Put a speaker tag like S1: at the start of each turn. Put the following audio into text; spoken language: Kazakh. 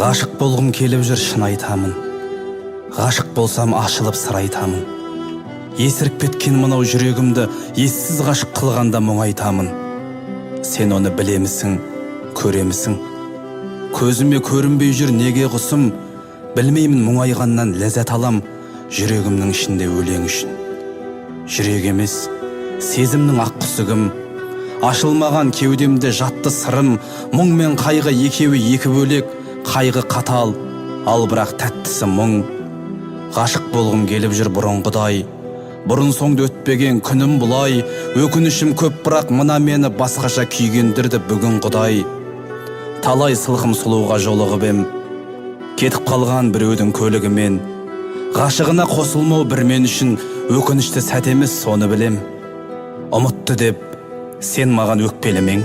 S1: Ғашық болғым келіп жүр, шын айтамын. Ғашық болсам ашылып сыр айтамын. Есіріп кеткен мынау жүрегімді ессіз ғашық қылғанда мұң айтамын. Сен оны білемісің, көремісің? Көзіме көрінбей жүр неге құсым? Білмеймін, мұңайғаннан ләззат алам, жүрегімнің ішінде өлең үшін. Жүрек емес, сезімнің ақ құсығым. Ашылмаған кеудемде жатты сырым. Мұң мен қайғы екеуі екі бөлек. Қайғы қатал, ал бірақ тәттісі мұң. Ғашық болғым келіп жүр бұрынғыдай. Бұрын соңды өтпеген күнім бұлай. Өкінішім көп, бірақ мына мені басқаша күйгендірді бүгін Құдай. Талай сылқым сұлуға жолығып ем, кетіп қалған біреудің көлігімен. Ғашығына қосылмау бір мен үшін өкінішті сәт емес, соны білем. Ұмытты деп сен маған өкпелемең.